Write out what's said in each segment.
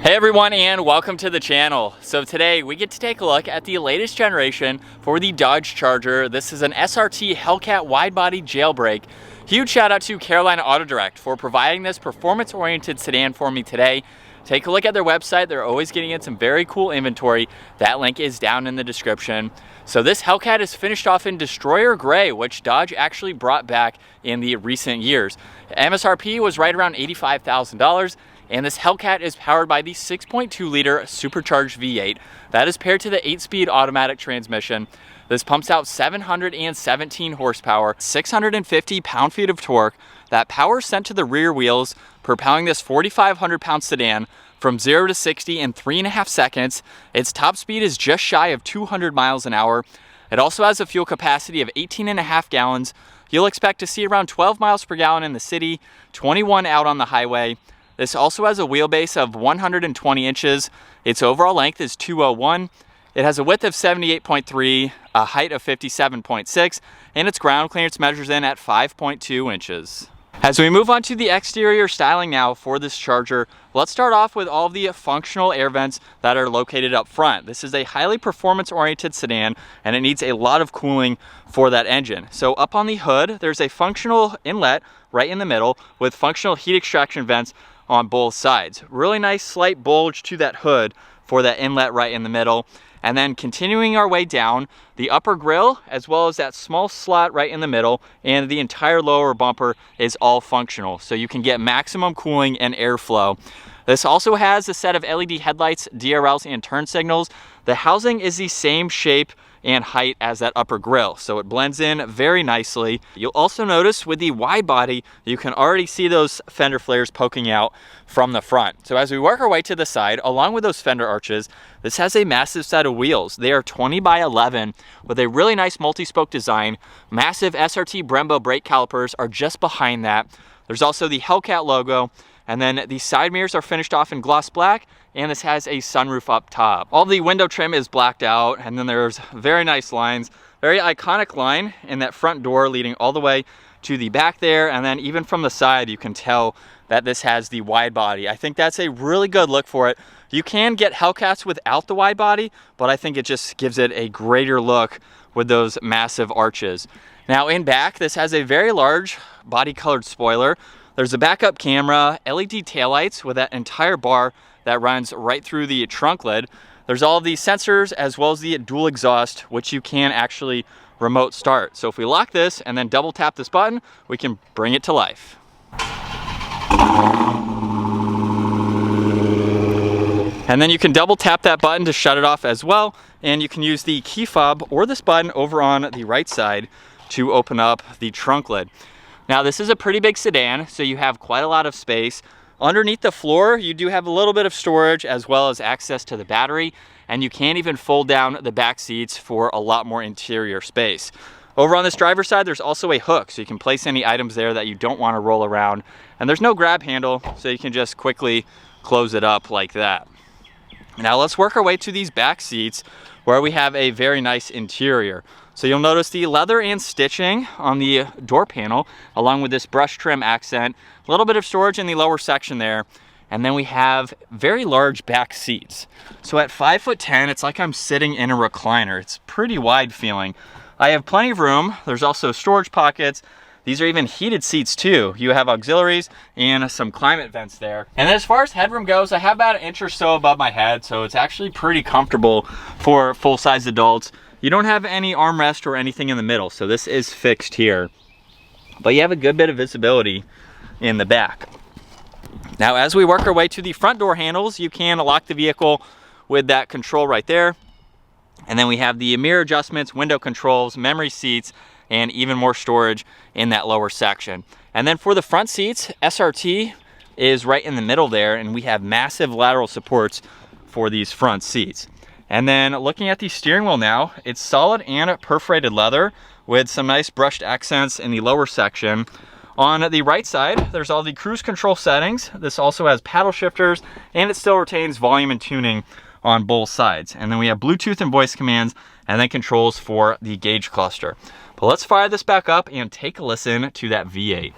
Hey everyone, and welcome to the channel. So today we get to take a look at the latest generation for the Dodge Charger. This is an SRT Hellcat Widebody Jailbreak. Huge shout out to Carolina Auto Direct for providing this performance-oriented sedan for me today. Take a look at their website. They're always getting in some very cool inventory. That link is down in the description. So this Hellcat is finished off in Destroyer Gray, which Dodge actually brought back in the recent years. MSRP was right around $85,000. And this Hellcat is powered by the 6.2 liter supercharged V8 that is paired to the 8-speed automatic transmission. This pumps out 717 horsepower, 650 pound-feet of torque. That power is sent to the rear wheels, propelling this 4,500-pound sedan from 0 to 60 in 3.5 seconds. Its top speed is just shy of 200 miles an hour. It also has a fuel capacity of 18.5 gallons. You'll expect to see around 12 miles per gallon in the city, 21 out on the highway. This also has a wheelbase of 120 inches. Its overall length is 201. It has a width of 78.3, a height of 57.6, and its ground clearance measures in at 5.2 inches. As we move on to the exterior styling now for this Charger, let's start off with all of the functional air vents that are located up front. This is a highly performance-oriented sedan, and it needs a lot of cooling for that engine. So up on the hood, there's a functional inlet right in the middle with functional heat extraction vents on both sides. Really nice slight bulge to that hood for that inlet right in the middle. And then continuing our way down, the upper grille, as well as that small slot right in the middle, and the entire lower bumper is all functional. So you can get maximum cooling and airflow. This also has a set of LED headlights, DRLs, and turn signals. The housing is the same shape and height as that upper grille, so it blends in very nicely. You'll also notice with the wide body, you can already see those fender flares poking out from the front. So as we work our way to the side, along with those fender arches, this has a massive set of wheels. They are 20 by 11 with a really nice multi-spoke design. Massive SRT Brembo brake calipers are just behind that. There's also the Hellcat logo, and then the side mirrors are finished off in gloss black, and this has a sunroof up top. All the window trim is blacked out, and then there's very nice lines, very iconic line in that front door leading all the way to the back there, and then even from the side you can tell that this has the wide body. I think that's a really good look for it. You can get Hellcats without the wide body, but I think it just gives it a greater look with those massive arches. Now in back, this has a very large body colored spoiler. There's a backup camera, LED taillights with that entire bar that runs right through the trunk lid. There's all of these sensors as well as the dual exhaust, which you can actually remote start. So if we lock this and then double tap this button, we can bring it to life. And then you can double tap that button to shut it off as well. And you can use the key fob or this button over on the right side to open up the trunk lid. Now this is a pretty big sedan, so you have quite a lot of space. Underneath the floor, you do have a little bit of storage as well as access to the battery, and you can even fold down the back seats for a lot more interior space. Over on this driver's side, there's also a hook, so you can place any items there that you don't want to roll around. And there's no grab handle, so you can just quickly close it up like that. Now let's work our way to these back seats where we have a very nice interior. So you'll notice the leather and stitching on the door panel, along with this brush trim accent, a little bit of storage in the lower section there, and then we have very large back seats. So at 5'10", it's like I'm sitting in a recliner. It's pretty wide feeling. I have plenty of room. There's also storage pockets. These are even heated seats too. You have auxiliaries and some climate vents there. And as far as headroom goes, I have about an inch or so above my head, so it's actually pretty comfortable for full-size adults. You don't have any armrest or anything in the middle, so this is fixed here. But you have a good bit of visibility in the back. Now, as we work our way to the front door handles, you can lock the vehicle with that control right there. And then we have the mirror adjustments, window controls, memory seats, and even more storage in that lower section. And then for the front seats, SRT is right in the middle there, and we have massive lateral supports for these front seats. And then looking at the steering wheel now, it's solid and perforated leather with some nice brushed accents in the lower section. On the right side, there's all the cruise control settings. This also has paddle shifters, and it still retains volume and tuning on both sides. And then we have Bluetooth and voice commands, and then controls for the gauge cluster. But let's fire this back up and take a listen to that V8.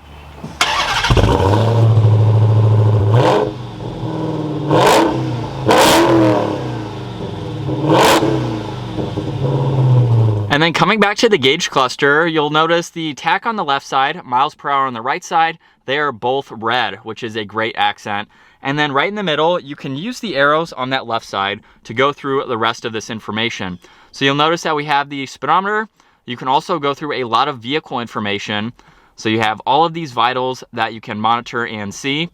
then coming back to the gauge cluster, you'll notice the tach on the left side, miles per hour on the right side, they are both red, which is a great accent. And then right in the middle, you can use the arrows on that left side to go through the rest of this information. So you'll notice that we have the speedometer. You can also go through a lot of vehicle information. So you have all of these vitals that you can monitor and see.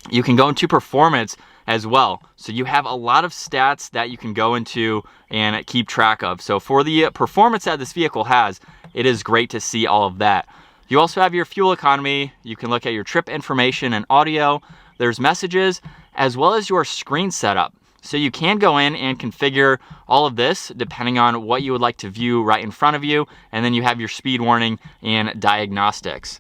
You can go into performance as well. So you have a lot of stats that you can go into and keep track of. So for the performance that this vehicle has, it is great to see all of that. You also have your fuel economy. You can look at your trip information and audio. There's messages as well as your screen setup. So you can go in and configure all of this depending on what you would like to view right in front of you. And then you have your speed warning and diagnostics.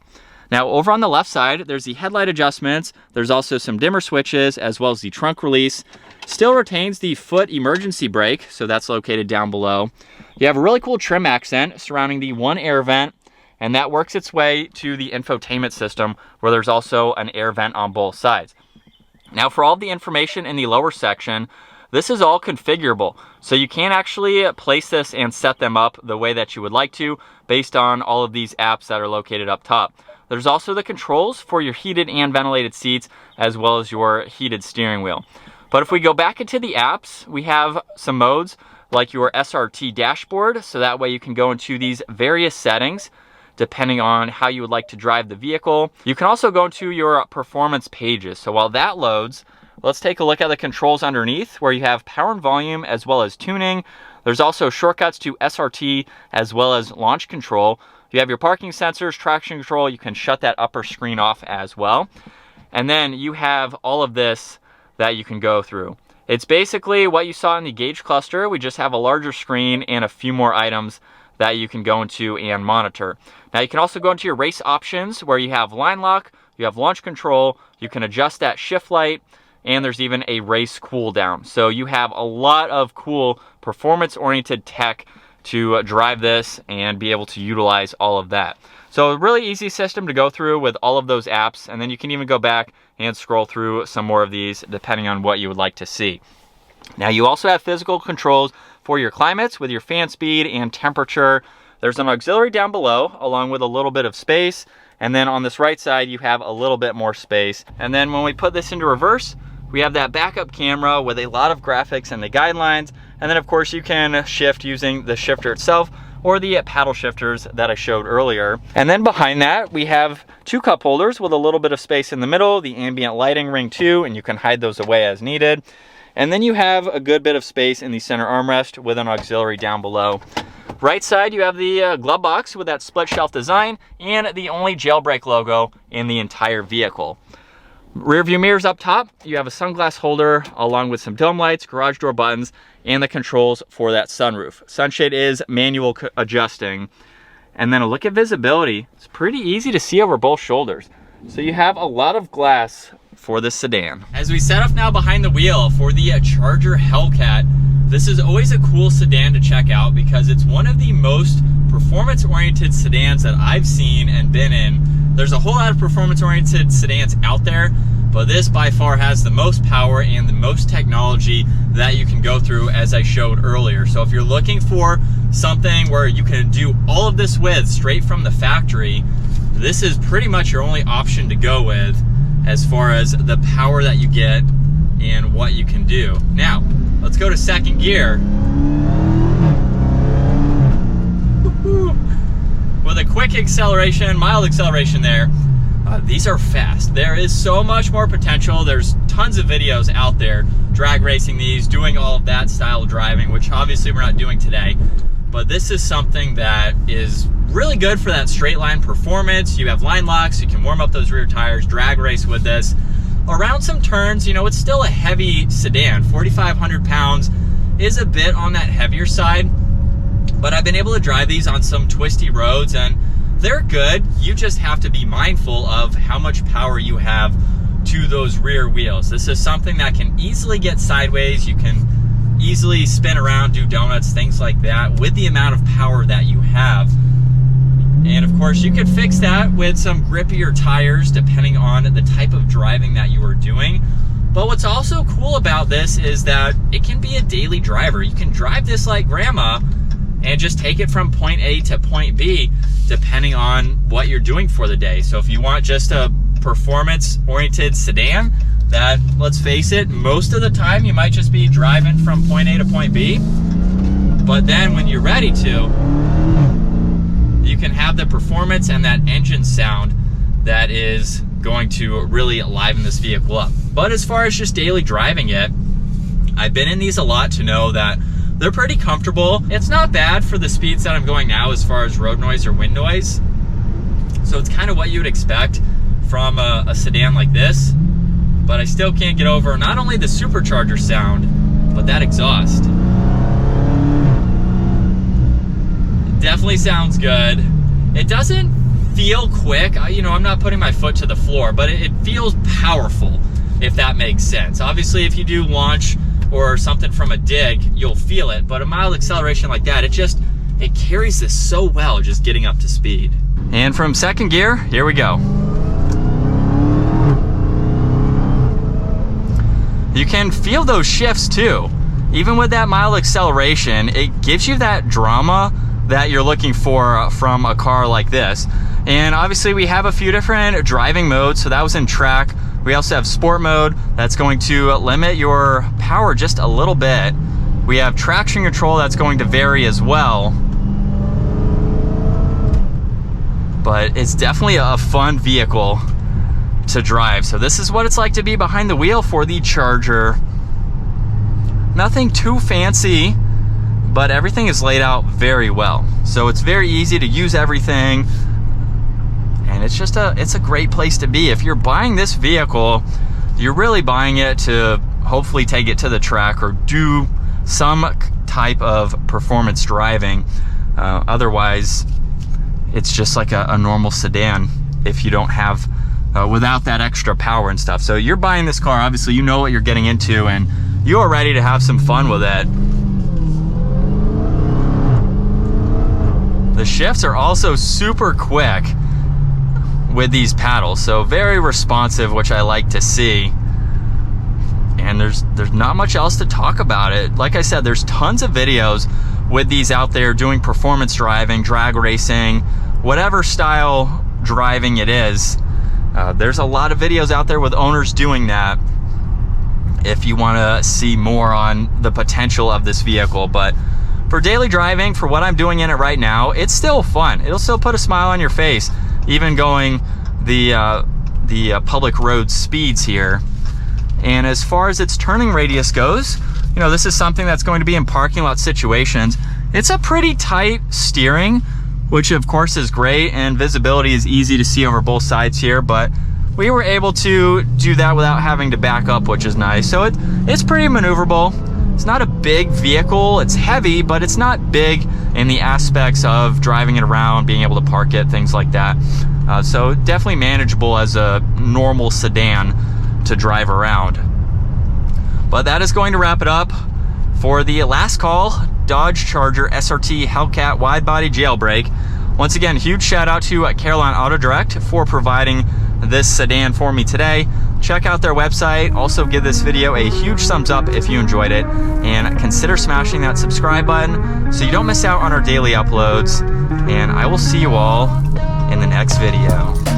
Now over on the left side, there's the headlight adjustments. There's also some dimmer switches as well as the trunk release. Still retains the foot emergency brake, so that's located down below. You have a really cool trim accent surrounding the one air vent, and that works its way to the infotainment system where there's also an air vent on both sides. Now for all the information in the lower section, this is all configurable. So you can actually place this and set them up the way that you would like to based on all of these apps that are located up top. There's also the controls for your heated and ventilated seats as well as your heated steering wheel. But if we go back into the apps, we have some modes like your SRT dashboard. So that way you can go into these various settings depending on how you would like to drive the vehicle. You can also go into your performance pages. So while that loads, let's take a look at the controls underneath where you have power and volume as well as tuning. There's also shortcuts to SRT as well as launch control. You have your parking sensors, traction control. You can shut that upper screen off as well. And then you have all of this that you can go through. It's basically what you saw in the gauge cluster. We just have a larger screen and a few more items that you can go into and monitor. Now you can also go into your race options where you have line lock, you have launch control, you can adjust that shift light, and there's even a race cool down. So you have a lot of cool performance oriented tech to drive this and be able to utilize all of that. So a really easy system to go through with all of those apps, and then you can even go back and scroll through some more of these depending on what you would like to see. Now you also have physical controls for your climates with your fan speed and temperature. There's an auxiliary down below along with a little bit of space, and then on this right side you have a little bit more space. And then when we put this into reverse, we have that backup camera with a lot of graphics and the guidelines. And then of course you can shift using the shifter itself or the paddle shifters that I showed earlier. And then behind that, we have two cup holders with a little bit of space in the middle, the ambient lighting ring too, and you can hide those away as needed. And then you have a good bit of space in the center armrest with an auxiliary down below. Right side, you have the glove box with that split shelf design and the only Jailbreak logo in the entire vehicle. Rear view mirrors up top, you have a sunglass holder along with some dome lights, garage door buttons, and the controls for that sunroof. Sunshade is manual adjusting. And then a look at visibility. It's pretty easy to see over both shoulders. So you have a lot of glass for this sedan. As we set up now behind the wheel for the Charger Hellcat, this is always a cool sedan to check out because it's one of the most performance-oriented sedans that I've seen and been in. There's a whole lot of performance-oriented sedans out there, but this by far has the most power and the most technology that you can go through, as I showed earlier. So if you're looking for something where you can do all of this with straight from the factory, this is pretty much your only option to go with as far as the power that you get and what you can do. Now, let's go to second gear. With a quick acceleration, mild acceleration there, these are fast. There is so much more potential. There's tons of videos out there drag racing these, doing all of that style of driving, which obviously we're not doing today. But this is something that is really good for that straight line performance. You have line locks, you can warm up those rear tires, drag race with this. Around some turns, you know, it's still a heavy sedan. 4,500 pounds is a bit on that heavier side, but I've been able to drive these on some twisty roads and they're good. You just have to be mindful of how much power you have to those rear wheels. This is something that can easily get sideways. You can easily spin around, do donuts, things like that with the amount of power that you have. And of course you could fix that with some grippier tires depending on the type of driving that you are doing. But what's also cool about this is that it can be a daily driver. You can drive this like grandma and just take it from point A to point B, depending on what you're doing for the day. So if you want just a performance-oriented sedan that, let's face it, most of the time you might just be driving from point A to point B, but then when you're ready to, you can have the performance and that engine sound that is going to really liven this vehicle up. But as far as just daily driving it, I've been in these a lot to know that they're pretty comfortable. It's not bad for the speeds that I'm going now as far as road noise or wind noise. So it's kind of what you would expect from a sedan like this, but I still can't get over not only the supercharger sound, but that exhaust. It definitely sounds good. It doesn't feel quick. You know, I'm not putting my foot to the floor, but it feels powerful, if that makes sense. Obviously, if you do launch or something from a dig, you'll feel it, but a mild acceleration like that, it carries this so well just getting up to speed. And from second gear, here we go. You can feel those shifts too. Even with that mild acceleration, it gives you that drama that you're looking for from a car like this. And obviously we have a few different driving modes, so that was in track. We also have sport mode that's going to limit your power just a little bit. We have traction control that's going to vary as well. But it's definitely a fun vehicle to drive. So this is what it's like to be behind the wheel for the Charger. Nothing too fancy, but everything is laid out very well. So it's very easy to use everything. And it's a great place to be. If you're buying this vehicle, you're really buying it to hopefully take it to the track or do some type of performance driving. Otherwise, it's just like a normal sedan if you don't have, without that extra power and stuff. So you're buying this car, obviously you know what you're getting into and you're ready to have some fun with it. The shifts are also super quick with these paddles, so very responsive, which I like to see. And there's not much else to talk about it. Like I said, there's tons of videos with these out there doing performance driving, drag racing, whatever style driving it is. There's a lot of videos out there with owners doing that if you want to see more on the potential of this vehicle. But for daily driving, for what I'm doing in it right now, it's still fun. It'll still put a smile on your face, even going the public road speeds here. And as far as its turning radius goes, you know, this is something that's going to be in parking lot situations. It's a pretty tight steering, which of course is great, and visibility is easy to see over both sides here, but we were able to do that without having to back up, which is nice. So it's pretty maneuverable. It's not a big vehicle, it's heavy, but it's not big in the aspects of driving it around, being able to park it, things like that. So definitely manageable as a normal sedan to drive around. But that is going to wrap it up for the last call, Dodge Charger SRT Hellcat Widebody Jailbreak. Once again, huge shout out to Carolina Auto Direct for providing this sedan for me today. Check out their website. Also give this video a huge thumbs up if you enjoyed it, and consider smashing that subscribe button so you don't miss out on our daily uploads. And I will see you all in the next video.